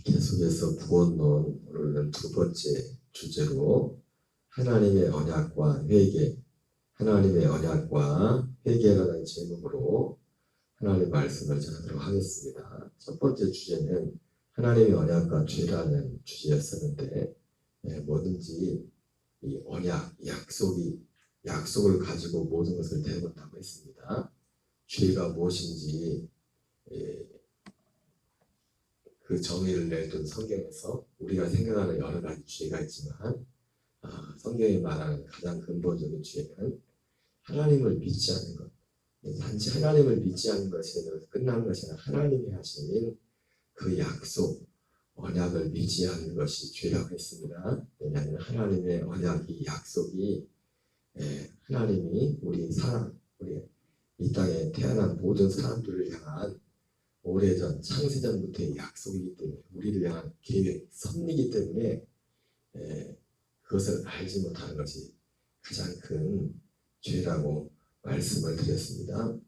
계속해서 구원론, 오늘은 두 번째 주제로 하나님의 언약과 회개, 하나님의 언약과 회개라는 제목으로 하나님의 말씀을 전하도록 하겠습니다. 첫 번째 주제는 하나님의 언약과 죄라는 주제였었는데, 뭐든지 이 언약, 약속을 가지고 모든 것을 되묻다고 했습니다. 죄가 무엇인지 그 정의를 내둔 성경에서 우리가 생각하는 여러 가지 죄가 있지만 성경이 말하는 가장 근본적인 죄는 하나님을 믿지 않는 것. 단지 하나님을 믿지 않는 것에 끝나는 것이 아니라 하나님이 하신 그 약속, 언약을 믿지 않는 것이 죄라고 했습니다. 왜냐하면 하나님의 언약이, 약속이 하나님이 우리 이 땅에 태어난 모든 사람들을 향한 오래전 창세전부터의 약속이기 때문에, 우리를 향한 계획, 섭리이기 때문에 그것을 알지 못하는 것이 가장 큰 죄라고 말씀을 드렸습니다.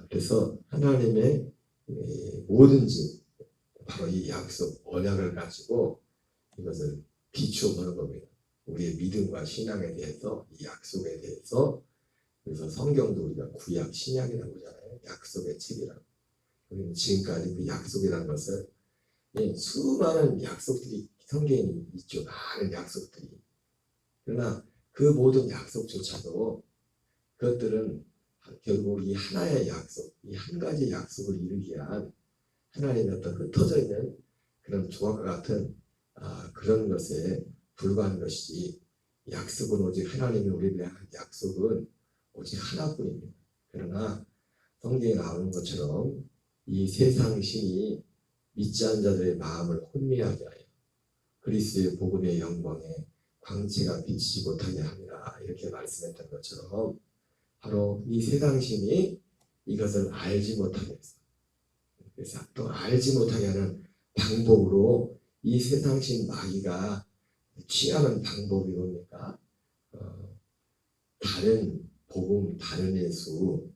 그래서 하나님의 뭐든지 바로 이 약속, 언약을 가지고 이것을 비추어 보는 겁니다. 우리의 믿음과 신앙에 대해서, 이 약속에 대해서. 그래서 성경도 우리가 구약, 신약이라고 하잖아요. 약속의 책이라고. 우리는 지금까지 그 약속이라는 것을 수많은 약속들이 성경에 있죠. 많은 약속들이. 그러나 그 모든 약속조차도 그것들은 결국 이 하나의 약속, 이 한 가지 약속을 이루기 위한 하나님의 어떤 흩어져 있는 그런 조각과 같은 그런 것에 불과한 것이지, 약속은 오직 하나님이 우리를 향한 약속은 오직 하나뿐입니다. 그러나 성경에 나오는 것처럼 이 세상 신이 믿지 않는 자들의 마음을 혼미하게 하여 그리스도의 복음의 영광에 광채가 비치지 못하게 합니다. 이렇게 말씀했던 것처럼 바로 이 세상 신이 이것을 알지 못하게 해서, 그래서 또 알지 못하게 하는 방법으로 이 세상 신 마귀가 취하는 방법이 뭡니까? 다른 복음, 다른 예수,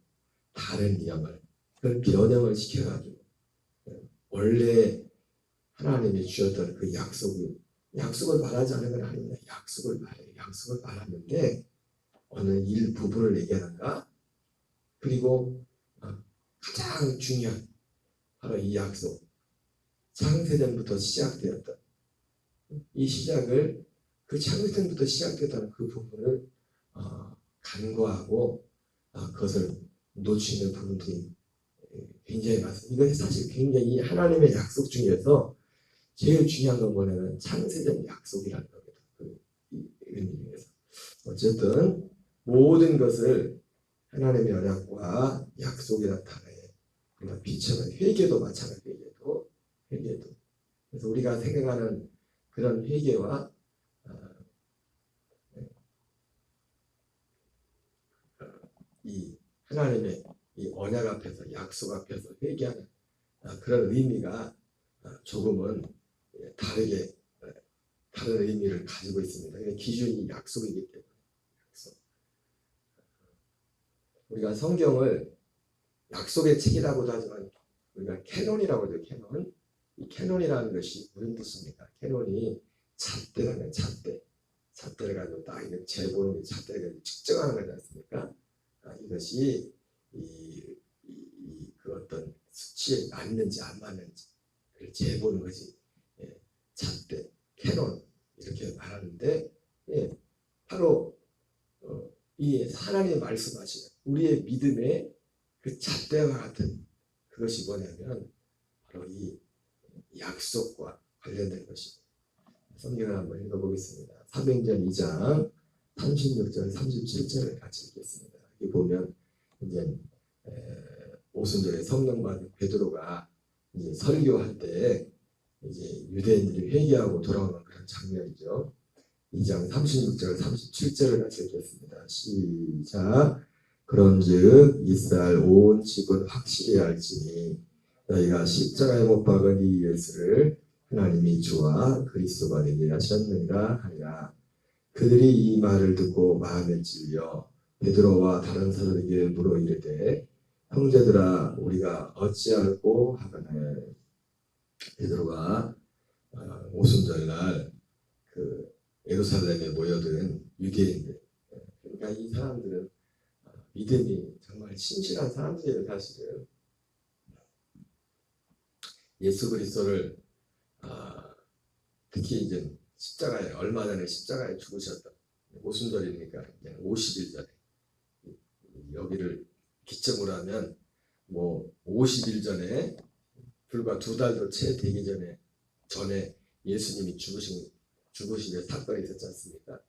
다른 영을, 그걸 변형을 시켜가지고 원래 하나님이 주셨던 그 약속을 말하지 않은 건 아닙니다. 약속을 말해요. 약속을 말하는데 어느 일부분을 얘기하는가? 그리고 가장 중요한 바로 이 약속, 창세전부터 시작되었던 이 시작을, 그 창세전부터 시작되었다는 그 부분을 간과하고 그것을 놓치는 부분들이 굉장히 많습니다. 이것이 사실 굉장히 하나님의 약속 중에서 제일 중요한 건 뭐냐면 창세전 약속이라는 겁니다. 그 의미에서 어쨌든 모든 것을 하나님의 언약과 약속이라는 단어에 우리가 비춰는, 회개도 마찬가지. 회개도. 그래서 우리가 생각하는 그런 회개와 이 하나님의 이 언약 앞에서, 약속 앞에서 회개하는 그런 의미가 조금은 다른 의미를 가지고 있습니다. 기준이 약속이기 때문에. 우리가 성경을 약속의 책이라고도 하지만 우리가 캐논이라고 하죠. 캐논. 이 캐논이라는 것이 무슨 뜻입니까? 캐논이 잣대라는 잣대를 가지고 딱 이렇게 재보는 잣대를 측정하는 거지 않습니까? 이것이 그 어떤 수치에 맞는지 안 맞는지 그걸 재보는 것이 잣대, 캐논 이렇게 말하는데, 바로 이 하나님이 말씀하시는 우리의 믿음의 그 잣대와 같은 그것이 뭐냐면 바로 이 약속과 관련된 것입니다. 성경을 한번 읽어보겠습니다. 사도행전 2장 36절 37절을 같이 읽겠습니다. 여기 보면 이제 오순절에 성령 받은 베드로가 이제 설교할 때 이제 유대인들이 회개하고 돌아오는 그런 장면이죠. 2장 36절 37절을 같이 읽겠습니다. 시작. 그런즉 이스라엘 온 집은 확실히 알지니 너희가 십자가에 못 박은 이 예수를 하나님이 주와 그리스도가 되게 하셨느니라 하니라. 그들이 이 말을 듣고 마음에 찔려 베드로와 다른 사도에게 물어 이르되 형제들아 우리가 어찌할꼬 하거늘. 베드로가 오순절날 그 예루살렘에 모여든 유대인들, 그러니까 이 사람들은 믿음이 정말 신실한 사람들이에요. 사실은 예수 그리스도를 특히 이제 십자가에 얼마 전에 십자가에 죽으셨다. 오순절이니까 50일 전에 여기를 기점으로 하면 뭐 50일 전에 불과 2달도 채 되기 전에 예수님이 죽으신 사건이 있었지 않습니까?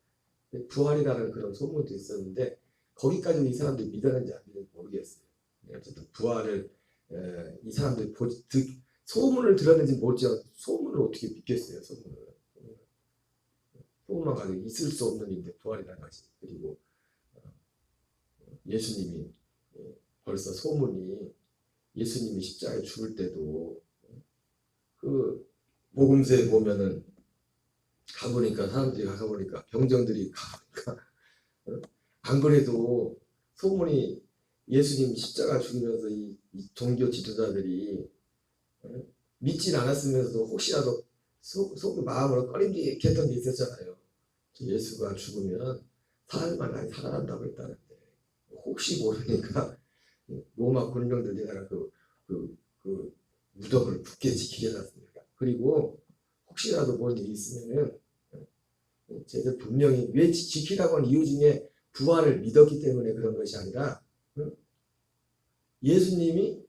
부활이라는 그런 소문도 있었는데 거기까지 이 사람들이 믿었는지 안 믿었는지 모르겠어요. 어쨌든 부활을 이 사람들이 소문을 들었는지 모르지만 소문을 어떻게 믿겠어요? 소문만 가지고 있을 수 없는 일인데 부활이라는 것이. 그리고 예수님이 벌써 소문이 예수님이 십자가에 죽을 때도 그 복음서에 보면은 가보니까 사람들이 가보니까 병정들이 가보니까 안 그래도 소문이 예수님 십자가 죽으면서 이 종교 지도자들이 믿진 않았으면서도 혹시라도 속 마음으로 꺼림직했던 게 있었잖아요. 예수가 죽으면 사흘만 살아난다고 했다는데 혹시 모르니까 로마 군병들에다가 그 무덤을 굳게 지키게 해놨습니다. 그리고 혹시라도 뭔 일이 있으면은 쟤들 분명히 왜 지키라고 한 이유 중에 부활을 믿었기 때문에 그런 것이 아니라 예수님이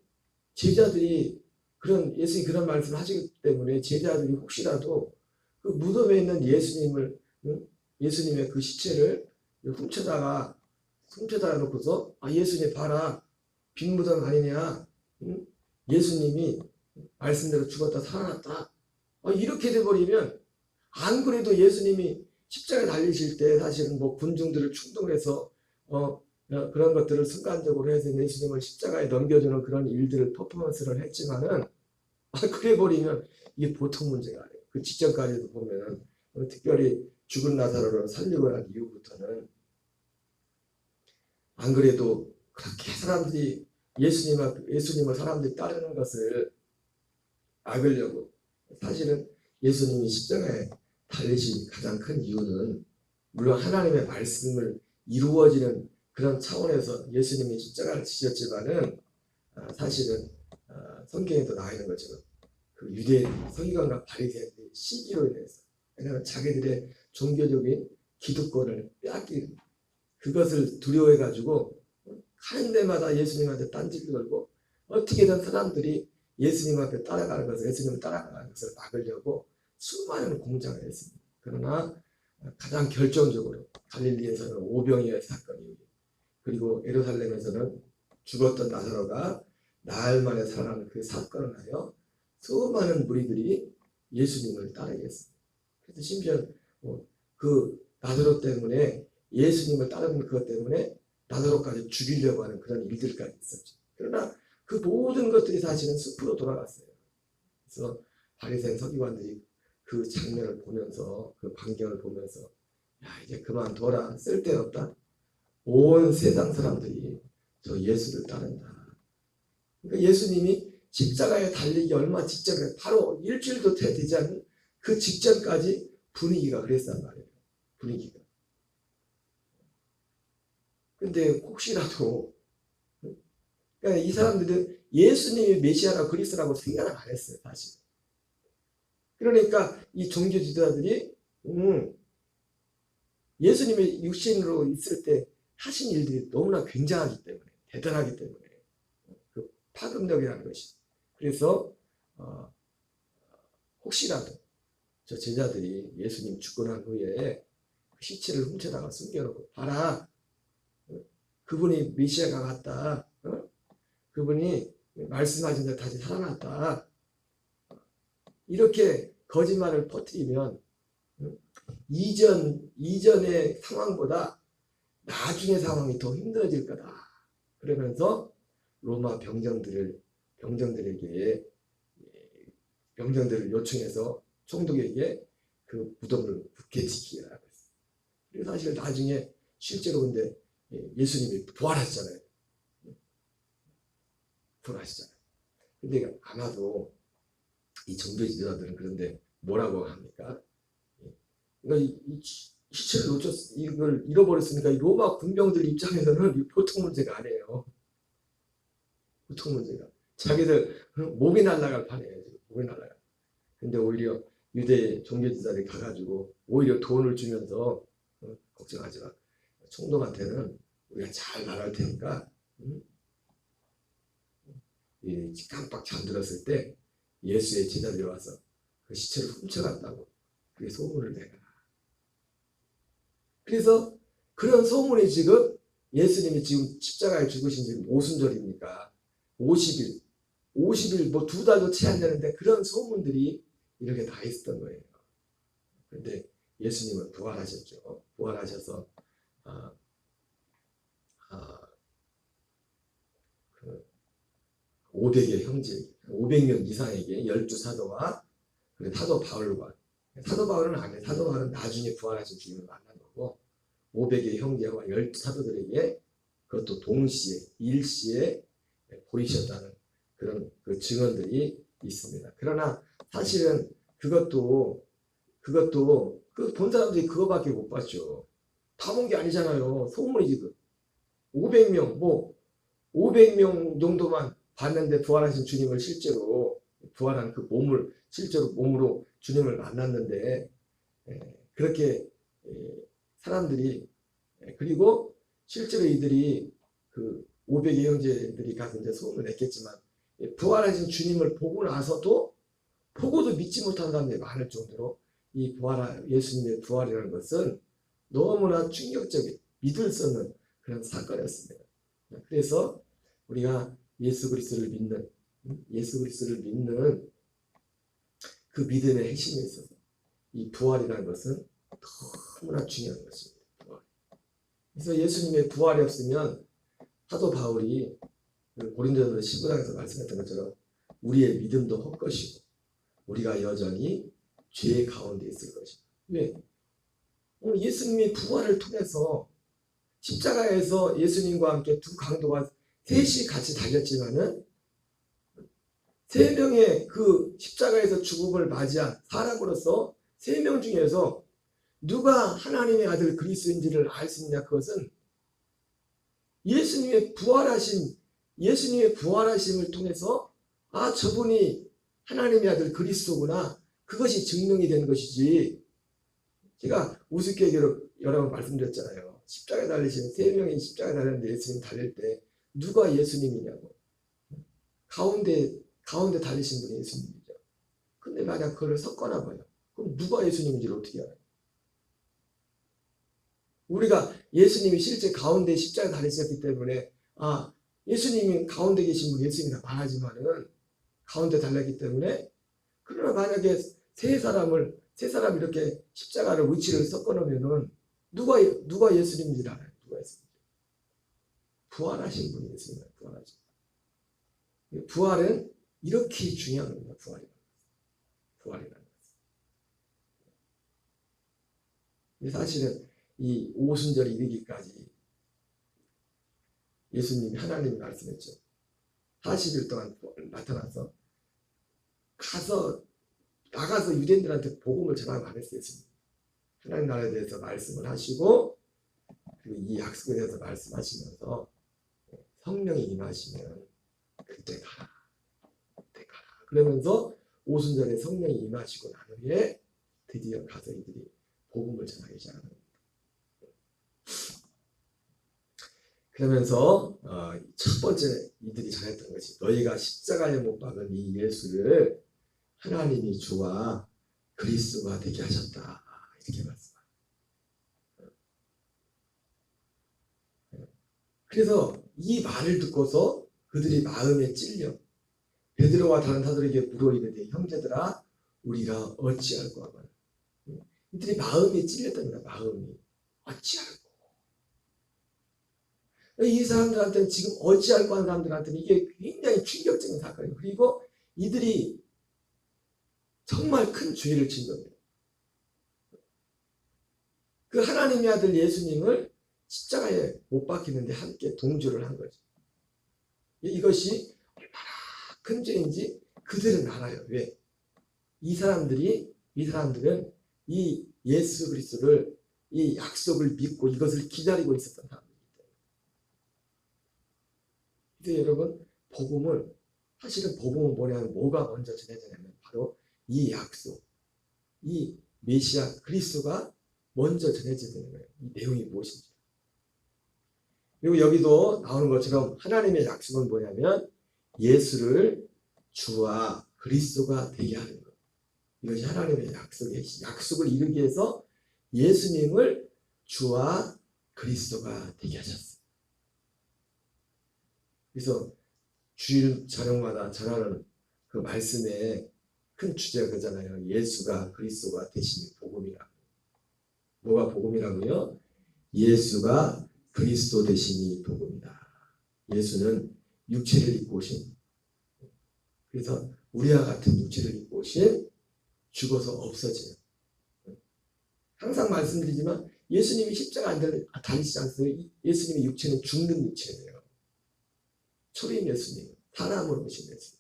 제자들이 예수님이 그런 말씀을 하시기 때문에 제자들이 혹시라도 그 무덤에 있는 예수님의 그 시체를 훔쳐다가 놓고서 예수님 봐라 빈 무덤 아니냐, 예수님이 말씀대로 죽었다 살아났다, 이렇게 돼버리면 안 그래도 예수님이 십자가에 달리실 때 사실은 뭐 군중들을 충동해서 그런 것들을 순간적으로 해서 예수님을 십자가에 넘겨주는 그런 일들을 퍼포먼스를 했지만은 그래 버리면 이게 보통 문제가 아니에요. 그 직전까지도 보면은 특별히 죽은 나사로를 살리고 난 이후부터는 안 그래도 그렇게 사람들이 예수님을 사람들이 따르는 것을 막으려고, 사실은 예수님이 십자가에 달리신 가장 큰 이유는 물론 하나님의 말씀을 이루어지는 그런 차원에서 예수님이 십자가를 지셨지만은 사실은 성경에도 나와 있는 것처럼 그 유대인 서기관과 바리새인들의 시기로 인해서, 왜냐하면 자기들의 종교적인 기득권을 빼앗긴 그것을 두려워해 가지고 하는 데마다 예수님한테 딴지를 걸고 어떻게든 사람들이 예수님 앞에 따라가는 것을, 예수님을 따라가는 것을 막으려고 수많은 공작을 했습니다. 그러나 가장 결정적으로 갈릴리에서는 오병이어의 사건이, 그리고 예루살렘에서는 죽었던 나사로가 나흘 만에 살아나는 그 사건을 하여 수많은 무리들이 예수님을 따르게 했습니다. 그래서 심지어 그 나사로 때문에, 예수님을 따르는 그것 때문에 나사로까지 죽이려고 하는 그런 일들까지 있었죠. 그러나 그 모든 것들이 사실은 숲으로 돌아갔어요. 그래서 바리새인 서기관들이 그 장면을 보면서, 그 광경을 보면서 이제 그만둬라, 쓸데없다, 온 세상 사람들이 저 예수를 따른다. 그러니까 예수님이 십자가에 달리기 얼마 직전에, 바로 일주일도 되지 않은 그 직전까지 분위기가 그랬단 말이에요. 분위기가. 근데 혹시라도, 그러니까 이 사람들은 예수님이 메시아라고 그리스도라고 생각을 안 했어요, 사실. 그러니까 이 종교 지도자들이 예수님이 육신으로 있을 때 하신 일들이 너무나 굉장하기 때문에, 대단하기 때문에, 그 파급력이라는 것이. 그래서 혹시라도 저 제자들이 예수님 죽고 난 후에 시체를 훔쳐다가 숨겨놓고, 봐라, 그분이 메시아가 같다, 그분이 말씀하신 대로 다시 살아났다, 이렇게 거짓말을 퍼뜨리면 이전의 상황보다 나중의 상황이 더 힘들어질 거다. 그러면서 로마 병정들을 요청해서 총독에게 그 무덤을 굳게 지키라고 했어요. 그래서 사실 나중에 실제로 근데 예수님이 부활하시잖아요. 근데 아마도 이 종교 지도자들은 그런데 뭐라고 합니까? 그러니까 이 시체를 이걸 잃어버렸으니까 이 로마 군병들 입장에서는 보통 문제가 아니에요. 보통 문제가. 자기들 목이 날아갈 판이에요. 목이 날아갈. 근데 오히려 유대 종교지자들이 가가지고 오히려 돈을 주면서 걱정하지 마. 총독한테는 우리가 잘 말할 테니까 깜빡 잠들었을 때 예수의 제자들이 와서 그 시체를 훔쳐갔다고 그게 소문을 내가. 그래서 그런 소문이 지금 예수님이 지금 십자가에 죽으신 지 오순절입니까? 50일 뭐 2달도 채 안 되는데 그런 소문들이 이렇게 다 있었던 거예요. 그런데 예수님은 부활하셨죠. 부활하셔서 500의 형제, 500명 이상에게 12사도와 사도 바울과 사도 바울은 아니에요. 사도 바울은 나중에 부활하신 주님을 만난 거고 500의 형제와 12사도들에게 그것도 동시에 일시에 보이셨다는 그런 그 증언들이 있습니다. 그러나 사실은 그것도 그 본 사람들이 그거밖에 못 봤죠. 다 본 게 아니잖아요. 소문이지. 500명 500명 정도만 봤는데 부활하신 주님을 실제로 부활한 그 몸을 실제로 몸으로 주님을 만났는데 그렇게 사람들이 그리고 실제로 이들이 그 500의 형제들이 가서 이제 소문을 냈겠지만 부활하신 주님을 보고 나서도 보고도 믿지 못한 사람들이 많을 정도로 이 예수님의 부활이라는 것은 너무나 충격적인 믿을 수 없는 그런 사건이었습니다. 그래서 우리가 예수 그리스도를 믿는 그 믿음의 핵심에 있어서 이 부활이라는 것은 너무나 중요한 것입니다. 그래서 예수님의 부활이 없으면 사도 바울이 고린도전서 15장에서 말씀했던 것처럼 우리의 믿음도 헛것이고 우리가 여전히 죄 가운데 있을 것입니다. 왜? 오늘 예수님의 부활을 통해서 십자가에서 예수님과 함께 두 강도가 셋이 같이 달렸지만은 세 명의 그 십자가에서 죽음을 맞이한 사람으로서 3명 중에서 누가 하나님의 아들 그리스도인지를 알 수 있냐? 그것은 예수님의 부활하심을 통해서 저분이 하나님의 아들 그리스도구나. 그것이 증명이 된 것이지. 제가 우습게 여러 번 말씀드렸잖아요. 십자가에 달리신 3명이 십자가에 달렸는데 예수님 달릴 때 누가 예수님이냐고. 가운데 달리신 분이 예수님이죠. 근데 만약 그걸 섞어놔 봐요. 그럼 누가 예수님인지를 어떻게 알아요? 우리가 예수님이 실제 가운데 십자가에 달리셨기 때문에 예수님이 가운데 계신 분 예수님이라 말하지만은 가운데 달렸기 때문에 그러나 만약에 세 사람이 이렇게 십자가를 위치를 섞어놓으면은 누가 예수님인지를 알아요. 누가 예수님? 부활하신 분이 예수님이에요. 부활은 이렇게 중요한 겁니다. 부활이라는 것. 사실은 이 오순절이 이르기까지 예수님이 하나님이 말씀했죠. 40일 동안 나타나서 나가서 유대인들한테 복음을 전하고 안 했어요. 하나님 나라에 대해서 말씀을 하시고 그리고 이 약속에 대해서 말씀하시면서 성령이 임하시면 그때 가라. 그러면서 오순절에 성령이 임하시고 난 후에 드디어 가서 이들이 복음을 전하기 시작하는 겁니다. 그러면서 첫 번째 이들이 전했던 것이 너희가 십자가에 못 박은 이 예수를 하나님이 주와 그리스도가 되게 하셨다. 이렇게 말씀합니다. 그래서 이 말을 듣고서 그들이 마음에 찔려 베드로와 다른 사도에게 물어 이르되 형제들아 우리가 어찌할꼬 하거나 이들이 마음에 찔렸답니다. 마음이 어찌할꼬. 이 사람들한테는 지금 어찌할꼬 하는 사람들한테는 이게 굉장히 충격적인 사건이에요. 그리고 이들이 정말 큰 죄를 진 겁니다. 그 하나님의 아들 예수님을 십자가에 못 박히는데 함께 동조를 한 거죠. 이것이 얼마나 큰 죄인지 그들은 알아요. 왜? 이 사람들은 이 예수 그리스도를 이 약속을 믿고 이것을 기다리고 있었던 사람들이기 때문에. 그래서 여러분 사실은 복음은 뭐냐면 뭐가 먼저 전해지냐면 바로 이 약속, 이 메시아 그리스도가 먼저 전해지는 거예요. 이 내용이 무엇인지. 그리고 여기도 나오는 것처럼 하나님의 약속은 뭐냐면 예수를 주와 그리스도가 되게 하는 것. 이것이 하나님의 약속을 이루기 위해서 예수님을 주와 그리스도가 되게 하셨어요. 그래서 주일 저녁마다 전하는 그 말씀의 큰 주제가 그잖아요. 예수가 그리스도가 되심이 복음이라고. 뭐가 복음이라고요? 예수가 그리스도 되심이 복음이다. 예수는 육체를 입고 오신, 그래서 우리와 같은 육체를 입고 오신, 죽어서 없어져요. 항상 말씀드리지만 예수님이 십자가 안 달리시지 않습니까? 예수님의 육체는 죽는 육체예요. 초림 예수님, 사람으로 오신 예수님.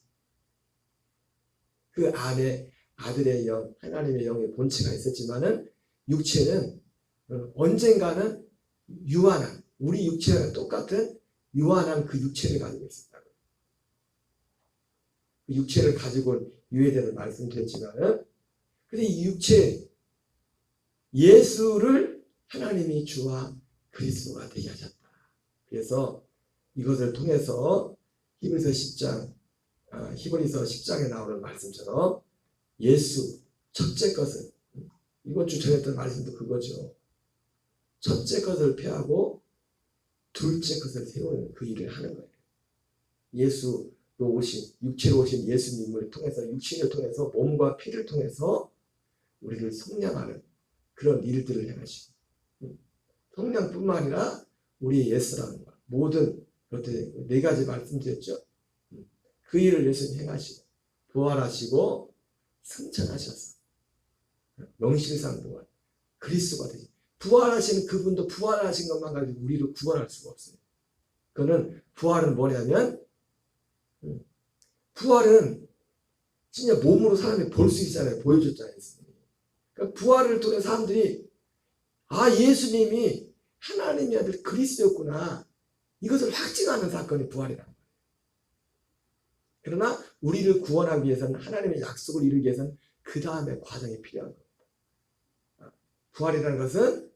그 안에 아들의 영, 하나님의 영의 본체가 있었지만은 육체는 언젠가는 유한한, 우리 육체와 똑같은 유한한 그 육체를 가지고 있었다고. 그 육체를 가지고 온 유에 대해서 말씀드렸지만은, 근데 이 육체, 예수를 하나님이 주와 그리스도가 되게 하셨다. 그래서 이것을 통해서 히브리서 10장에 나오는 말씀처럼 예수, 첫째 것을, 이번 주 전했던 말씀도 그거죠. 첫째 것을 폐하고 둘째 것을 세우는 그 일을 하는 거예요. 예수로 오신, 육체로 오신 예수님을 통해서, 육신을 통해서, 몸과 피를 통해서 우리를 성량하는 그런 일들을 행하시고, 성량뿐만 아니라 우리의 예수라는 것, 모든 그렇게 네 가지 말씀드렸죠. 그 일을 예수님 행하시고 부활하시고 승천하셨어. 명실상 부활, 그리스도가 되지. 부활하신 그분도 부활하신 것만 가지고 우리를 구원할 수가 없어요. 그거는 부활은 뭐냐면, 부활은 진짜 몸으로 사람이 볼 수 있잖아요. 보여줬잖아요. 그러니까 부활을 통해 사람들이 예수님이 하나님의 아들 그리스도였구나, 이것을 확증하는 사건이 부활이란 말이에요. 그러나 우리를 구원하기 위해서는, 하나님의 약속을 이루기 위해서는 그 다음에 과정이 필요한 겁니다. 부활이라는 것은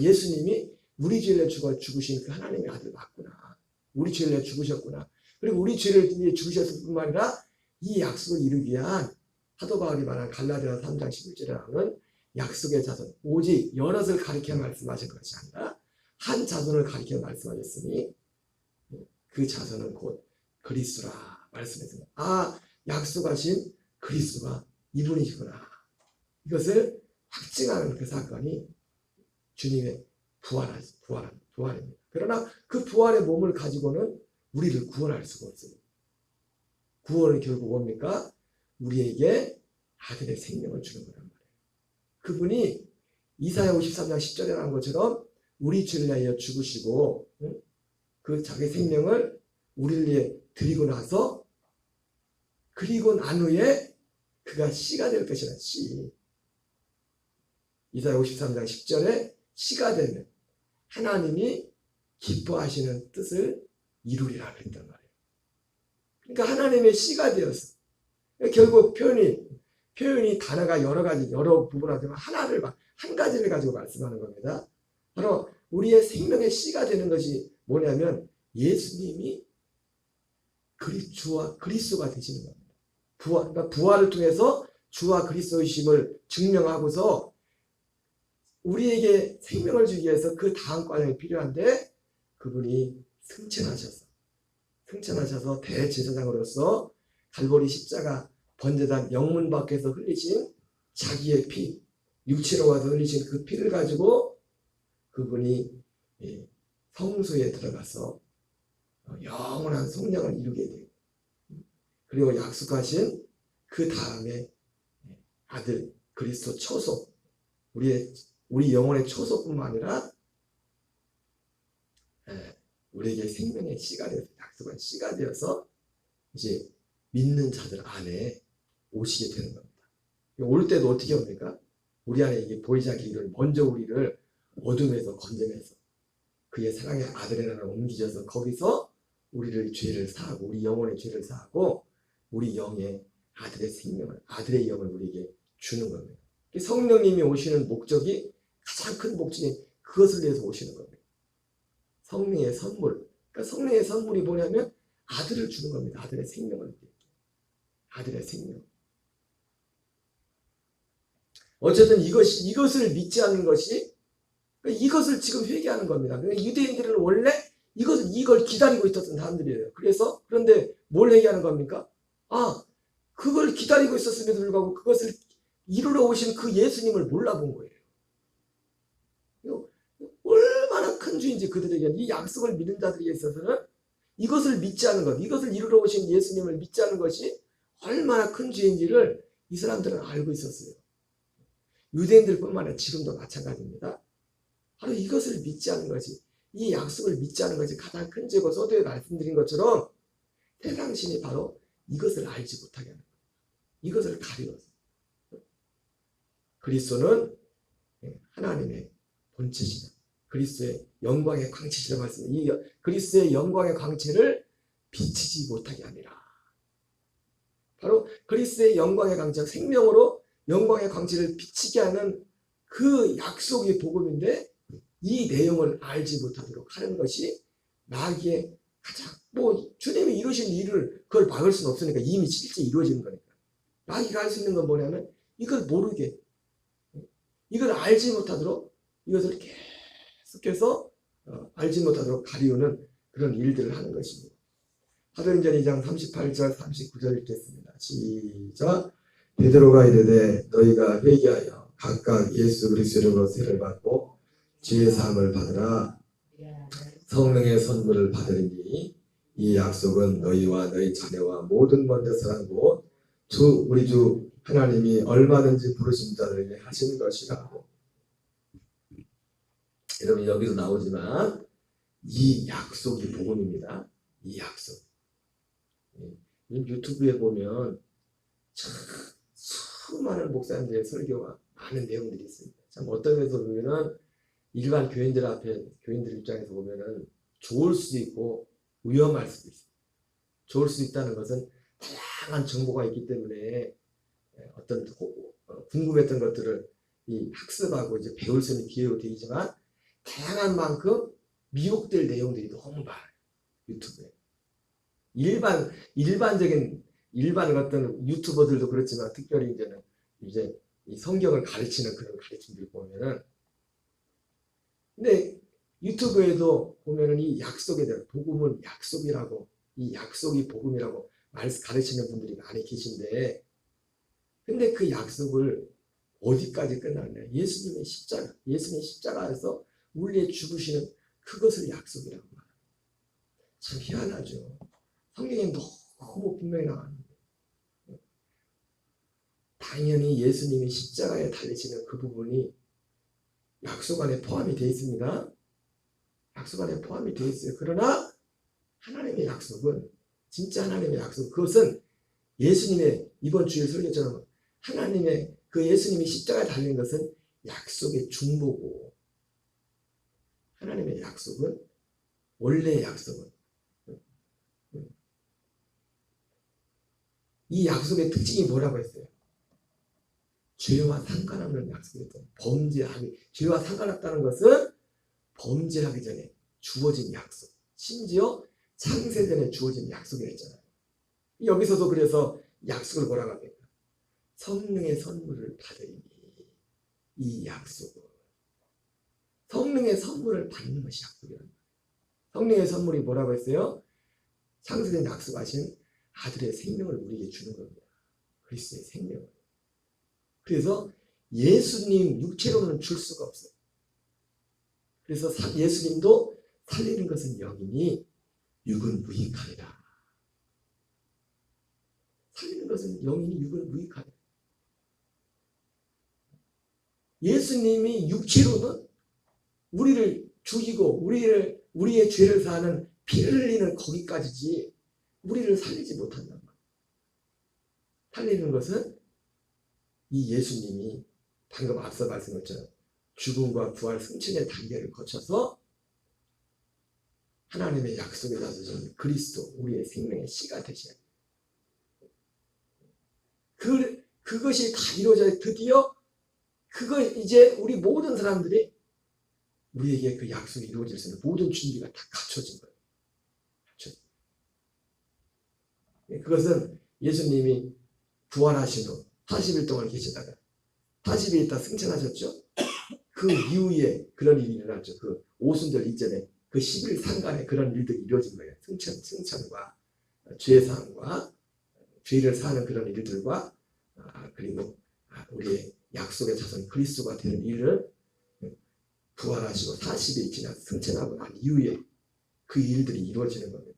예수님이 우리 죄를 죽으신 그 하나님의 아들 맞구나, 우리 죄를 죽으셨구나, 그리고 우리 죄를 죽으셨을 뿐만 아니라 이 약속을 이루기 위한, 사도 바울이 말한 갈라디아 3장 11절에 나오는 약속의 자손, 오직 여럿을 가리켜 말씀하신 것이 아니라 한 자손을 가리켜 말씀하셨으니 그 자손은 곧 그리스도라 말씀했습니다. 약속하신 그리스도가 이분이시구나, 이것을 확증하는 그 사건이 주님의 부활입니다. 그러나 그 부활의 몸을 가지고는 우리를 구원할 수가 없어요. 구원은 결국 뭡니까? 우리에게 아들의 생명을 주는 거란 말이에요. 그분이 이사야 53장 10절에 나온 것처럼 우리 죄를 위하여 죽으시고, 그 자기 생명을 우리를 위해 드리고 나서, 그리고 난 후에 그가 씨가 될 것이라. 씨. 이사야 53장 10절에 씨가 되면 하나님이 기뻐하시는 뜻을 이루리라 그랬단 말이에요. 그러니까 하나님의 씨가 되었어. 결국 표현이 단어가 여러 부분으로 되면 한 가지를 가지고 말씀하는 겁니다. 바로 우리의 생명의 씨가 되는 것이 뭐냐면 예수님이 주와 그리스도가 되시는 겁니다. 그러니까 부활을 통해서 주와 그리스도이심을 증명하고서 우리에게 생명을 주기 위해서 그 다음 과정이 필요한데, 그분이 승천하셔서 대제사장으로서 갈보리 십자가 번제단 영문 밖에서 흘리신 자기의 피, 육체로 와서 흘리신 그 피를 가지고 그분이 성소에 들어가서 영원한 성령을 이루게 되고, 그리고 약속하신 그 다음에 아들 그리스도 초소, 우리 영혼의 초소뿐만 아니라 우리에게 생명의 씨가 되어서, 약속한 씨가 되어서 이제 믿는 자들 안에 오시게 되는 겁니다. 올 때도 어떻게 옵니까? 우리 안에 이게 보이지 않게 이를 먼저 우리를 어둠에서 건져내서 그의 사랑의 아들의 나라로 옮기셔서 거기서 우리를 죄를 사하고 우리 영혼의 죄를 사하고 우리 영의 아들의 생명을 아들의 영을 우리에게 주는 겁니다. 성령님이 오시는 목적이 가장 큰 목적이 그것을 위해서 오시는 겁니다. 성령의 선물. 그러니까 성령의 선물이 뭐냐면 아들을 주는 겁니다. 아들의 생명을. 아들의 생명. 어쨌든 이것을 믿지 않는 것이 이것을 지금 회개하는 겁니다. 유대인들은 원래 이걸 기다리고 있었던 사람들이에요. 그런데 뭘 회개하는 겁니까? 그걸 기다리고 있었음에도 불구하고 그것을 이루러 오신 그 예수님을 몰라본 거예요. 얼마나 큰 죄인지 그들에게 이 약속을 믿는 자들에게 있어서는 이것을 믿지 않는 것, 이것을 이루러 오신 예수님을 믿지 않는 것이 얼마나 큰 죄인지를 이 사람들은 알고 있었어요. 유대인들뿐만 아니라 지금도 마찬가지입니다. 바로 이것을 믿지 않는 것이 이 약속을 믿지 않는 것이 가장 큰 죄고 서두에 말씀드린 것처럼 태당신이 바로 이것을 알지 못하게 하는 거예요. 이것을 가리워서. 그리스도는 하나님의 본체시다. 그리스도의 영광의 광채시라고 말씀합니다. 이 그리스도의 영광의 광채를 비치지 못하게 합니다. 바로 그리스도의 영광의 광채, 생명으로 영광의 광채를 비치게 하는 그 약속의 복음인데 이 내용을 알지 못하도록 하는 것이 마귀의 가장 주님이 이루신 일을 그걸 막을 수는 없으니까 이미 실제 이루어지는 거니까 마귀가 할 수 있는 건 뭐냐면 이걸 모르게 이걸 알지 못하도록 이것을 계속해서 알지 못하도록 가리우는 그런 일들을 하는 것입니다. 사도행전 2장 38절 39절 읽겠습니다. 시작. 베드로가 이르되 너희가 회개하여 각각 예수 그리스도 이름으로 세를 받고 죄의 사함을 받으라. 성령의 선물을 받으리니 이 약속은 너희와 너희 자녀와 모든 먼저 사랑 곧 우리 주 하나님이 얼마든지 부르신 자들에게 하신 것이라고. 여러분 여기서 나오지만 이 약속이 복음입니다. 이 약속. 유튜브에 보면 참 수많은 목사님들의 설교가 많은 내용들이 있습니다. 참 어떤 면에서 보면은 일반 교인들 입장에서 보면은 좋을 수도 있고 위험할 수도 있어요. 좋을 수 있다는 것은 다양한 정보가 있기 때문에 어떤 궁금했던 것들을 학습하고 이제 배울 수 있는 기회로 되지만 다양한 만큼 미혹될 내용들이 너무 많아요. 유튜브에. 일반 어떤 유튜버들도 그렇지만 특별히 이제 이 성경을 가르치는 그런 가르침들 보면은 근데 유튜브에도 보면은 이 약속에 대한 복음은 약속이라고 이 약속이 복음이라고 가르치는 분들이 많이 계신데 근데 그 약속을 어디까지 끝났냐? 예수님의 십자가에서 우리의 죽으시는 그것을 약속이라고 말합니다. 참 희한하죠. 성경에 너무 분명히 나왔는데 당연히 예수님이 십자가에 달리시는 그 부분이 약속 안에 포함이 되어 있습니다. 약속 안에 포함이 되어 있어요. 그러나 하나님의 약속은 진짜 하나님의 약속 그것은 예수님의 이번 주일 설교처럼 하나님의 그 예수님이 십자가에 달리는 것은 약속의 중보고 하나님의 약속은 원래의 약속은 이 약속의 특징이 뭐라고 했어요? 죄와 상관없는 약속이었죠. 죄와 상관없다는 것은 범죄하기 전에 주어진 약속. 심지어 창세 전에 주어진 약속이었잖아요. 여기서도 그래서 약속을 뭐라고 합니까? 성령의 선물을 받으리니 이 약속은 성령의 선물을 받는 것이 약속이랍니다. 성령의 선물이 뭐라고 했어요? 창세전 약속하신 아들의 생명을 우리에게 주는 겁니다. 그리스도의 생명을. 그래서 예수님 육체로는 줄 수가 없어요. 그래서 예수님도 살리는 것은 영이니 육은 무익하니라. 살리는 것은 영이니 육은 무익하니라. 예수님이 육체로는 우리를 죽이고 우리의 죄를 사하는 피를 흘리는 거기까지지 우리를 살리지 못한단 말이에요. 살리는 것은 이 예수님이 방금 앞서 말씀드렸잖아요. 죽음과 부활 승천의 단계를 거쳐서 하나님의 약속에 나서신 그리스도, 우리의 생명의 씨가 되셔야 돼요. 그것이 다 이루어져야 드디어 이제 우리 모든 사람들이 우리에게 그 약속이 이루어질 수 있는 모든 준비가 다 갖춰진 거예요. 그것은 예수님이 부활하신 후 40일 동안 계시다가 40일 있다 승천하셨죠. 그 이후에 그런 일이 일어났죠. 그 오순절 이전에 그 10일 상간에 그런 일들이 이루어진 거예요. 승천과 죄사함과 죄를 사는 그런 일들과 그리고 우리의 약속의 자손 그리스도가 되는 일을 부활하시고 40일 지나 승천하고 난 이후에 그 일들이 이루어지는 겁니다.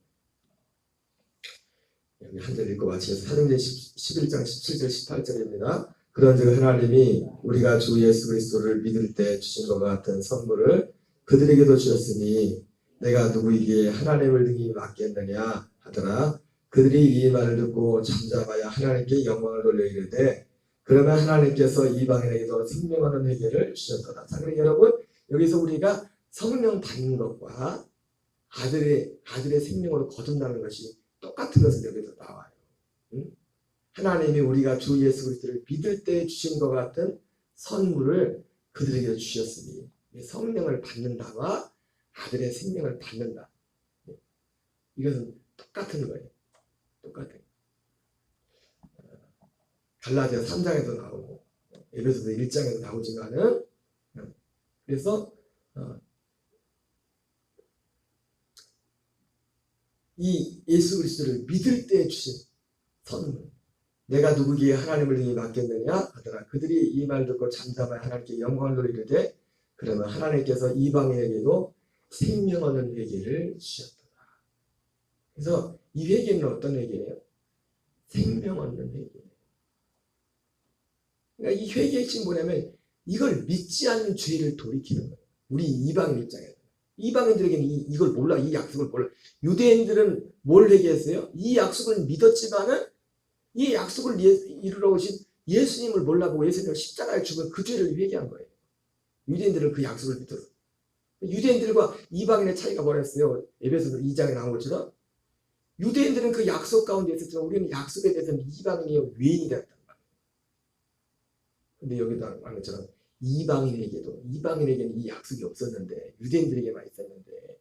여기 한 절 읽고 마치겠습니다. 사도행전 11장 17절 18절입니다. 그런즉 하나님이 우리가 주 예수 그리스도를 믿을 때 주신 것과 같은 선물을 그들에게도 주셨으니 내가 누구에게 하나님을 등이 맡겠느냐 하더라. 그들이 이 말을 듣고 잠잠하여 하나님께 영광을 돌려 이르되 그러면 하나님께서 이방인에게도 생명하는 회개를 주셨더라. 자, 그러니까 여러분 여기서 우리가 성령 받는 것과 아들의 생명으로 거듭나는 것이 똑같은 것은 여기서 나와요. 응? 하나님이 우리가 주 예수 그리스도를 믿을 때 주신 것 같은 선물을 그들에게 주셨으니 성령을 받는다와 아들의 생명을 받는다. 이것은 똑같은 거예요. 똑같아요. 갈라디아 3장에도 나오고 에베소서 1장에도 나오지만은 그래서 이 예수 그리스도를 믿을 때 주신 선물 내가 누구기에 하나님을 등에 맡겠느냐 하더라. 그들이 이 말 듣고 잠잠하여 하나님께 영광을 돌리되 그러면 하나님께서 이방인에게도 생명 얻는 회개를 주셨더라. 그래서 이 회개는 어떤 회개예요? 생명 얻는 회개예요. 그러니까 이 회개의 핵심이 뭐냐면 이걸 믿지 않는 죄를 돌이키는 거예요. 우리 이방인 입장에서. 이방인들에게는 이걸 몰라. 이 약속을 몰라. 유대인들은 뭘 회개했어요? 이 약속을 믿었지만은 이 약속을 이루러 오신 예수님을 몰라보고 예수님을 십자가에 죽은 그 죄를 회개한 거예요. 유대인들은 그 약속을 믿었어요. 유대인들과 이방인의 차이가 뭐였어요? 에베소서 2장에 나온 것처럼 유대인들은 그 약속 가운데 있었지만 우리는 약속에 대해서는 이방인이 외인이 되었단 말이에요. 근데 여기도 나온 것처럼 이방인에게는 이 약속이 없었는데 유대인들에게만 있었는데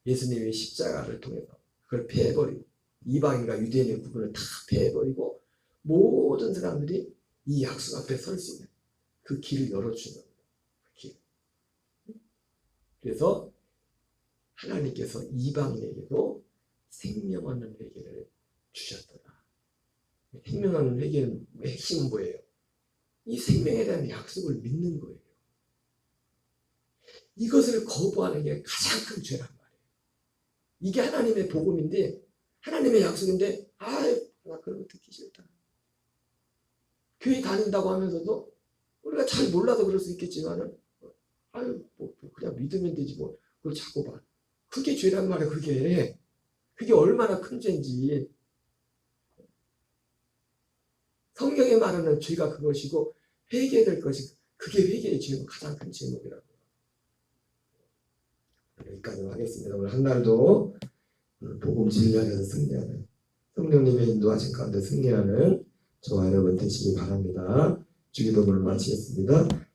예수님이 십자가를 통해서 그걸 패해버리고 이방인과 유대인의 구분을 다 패해버리고 모든 사람들이 이 약속 앞에 설 수 있는 그 길을 열어주는 겁니다. 그 길. 그래서 하나님께서 이방인에게도 생명 얻는 회개를 주셨더라. 생명 얻는 회개는 핵심은 뭐예요? 이 생명에 대한 약속을 믿는 거예요. 이것을 거부하는 게 가장 큰 죄란 말이에요. 이게 하나님의 복음인데 하나님의 약속인데 나 그런 거 듣기 싫다. 교회 다닌다고 하면서도 우리가 잘 몰라서 그럴 수 있겠지만은 그냥 믿으면 되지 뭐 그걸 자꾸 봐. 그게 죄란 말이에요. 그게 얼마나 큰 죄인지. 성경에 말하는 죄가 그것이고 회개될 것이 그게 회개의 죄고 가장 큰 제목이라고. 여기까지 하겠습니다. 오늘 한날도 복음 진리 안에서 승리하는 성령님의 인도하신 가운데 승리하는 저와 여러분 되시기 바랍니다. 주기도문을 마치겠습니다.